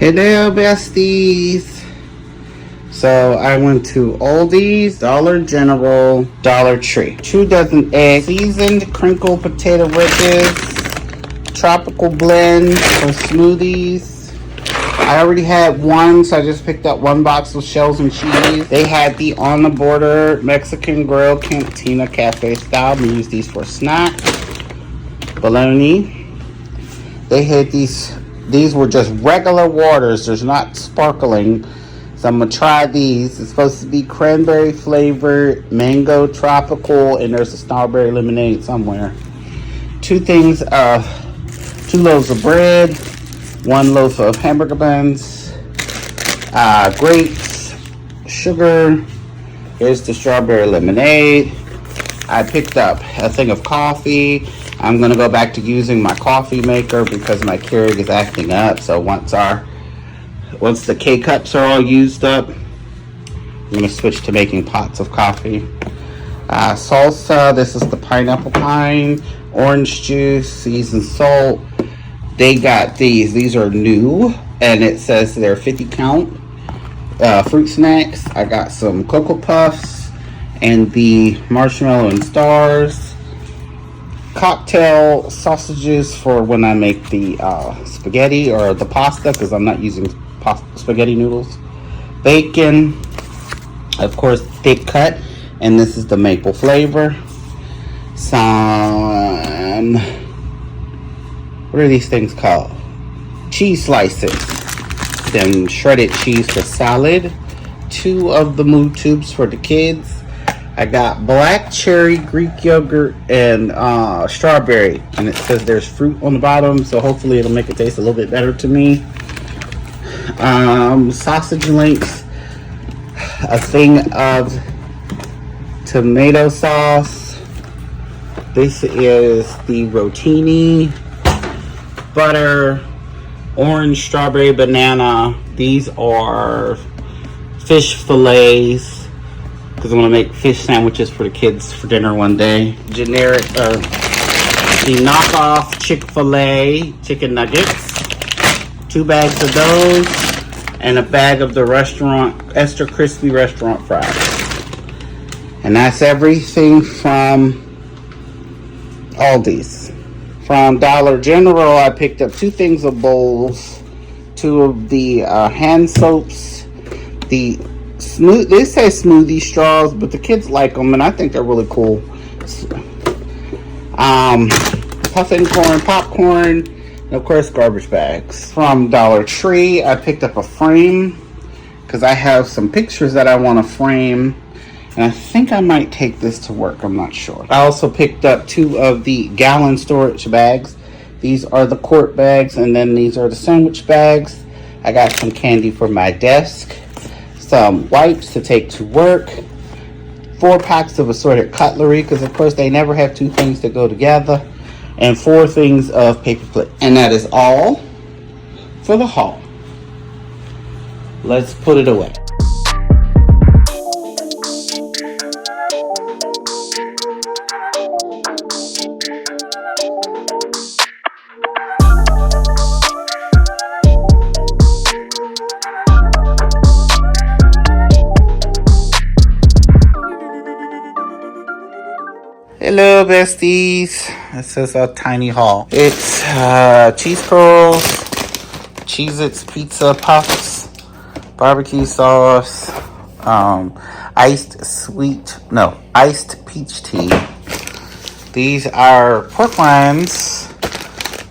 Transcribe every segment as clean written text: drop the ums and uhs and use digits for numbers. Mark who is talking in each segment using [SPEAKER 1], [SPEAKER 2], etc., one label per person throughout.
[SPEAKER 1] Hello, besties. So I went to Aldi's, Dollar General, Dollar Tree. 2 dozen eggs, seasoned crinkle potato wedges, tropical blend for smoothies. I already had one, so I just picked up 1 box of shells and cheese. They had the On the Border Mexican Grill Cantina Cafe style. We use these for snack. Bologna. They had these were just regular waters. There's not sparkling. So I'm gonna try these. It's supposed to be cranberry flavored, mango tropical, and there's a strawberry lemonade somewhere. 2 loaves of bread, 1 loaf of hamburger buns, grapes, sugar. Here's the strawberry lemonade. I picked up a thing of coffee. I'm gonna go back to using my coffee maker because my Keurig is acting up. So once the K-cups are all used up, I'm gonna switch to making pots of coffee. Salsa, this is the pineapple pine, orange juice, seasoned salt. They got these are new, and it says they're 50 count fruit snacks. I got some Cocoa Puffs and the marshmallow and stars. Cocktail sausages for when I make the spaghetti or the pasta, because I'm not using spaghetti noodles. Bacon, of course, thick cut, and this is the maple flavor. Some, what are these things called? Cheese slices. Then shredded cheese for salad. 2 of the Move tubes for the kids. I got black cherry, Greek yogurt, and strawberry. And it says there's fruit on the bottom, so hopefully it'll make it taste a little bit better to me. Sausage links, a thing of tomato sauce. This is the rotini, butter, orange, strawberry, banana. These are fish fillets, because I'm going to make fish sandwiches for the kids for dinner one day. Generic, the knockoff Chick-fil-A chicken nuggets. 2 bags of those, and a bag of the restaurant, extra crispy restaurant fries. And that's everything from Aldi's. From Dollar General, I picked up 2 things of bowls, 2 of the hand soaps, they say smoothie straws, but the kids like them, and I think they're really cool. Puffin corn, popcorn, and of course garbage bags. From Dollar Tree, I picked up a frame because I have some pictures that I want to frame, and I think I might take this to work. I'm not sure. I also picked up 2 of the gallon storage bags. These are the quart bags, and then these are the sandwich bags. I got some candy for my desk, some wipes to take to work, 4 packs of assorted cutlery, because of course they never have 2 things that go together, and 4 things of paper plate. And that is all for the haul. Let's put it away. Hello, besties. This is a tiny haul. It's cheese curls, Cheez-Its pizza puffs, barbecue sauce, iced peach tea. These are pork rinds.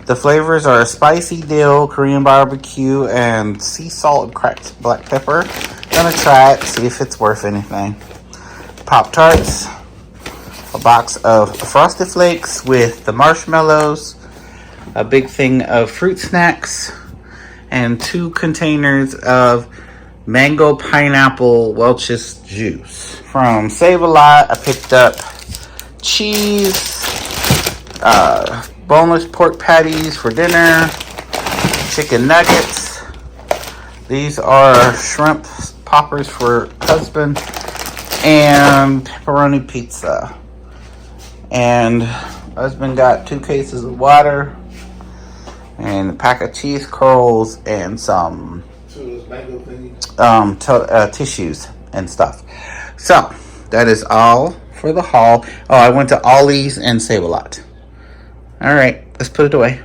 [SPEAKER 1] The flavors are spicy dill, Korean barbecue, and sea salt and cracked black pepper. Gonna try it, see if it's worth anything. Pop-Tarts. A box of Frosted Flakes with the marshmallows, a big thing of fruit snacks, and 2 containers of mango pineapple Welch's juice. From Save-A-Lot, I picked up cheese, boneless pork patties for dinner, chicken nuggets. These are shrimp poppers for husband, and pepperoni pizza. And husband got 2 cases of water, and a pack of cheese curls, and some tissues and stuff. So that is all for the haul. Oh, I went to Ollie's and Save-A-Lot. All right, let's put it away.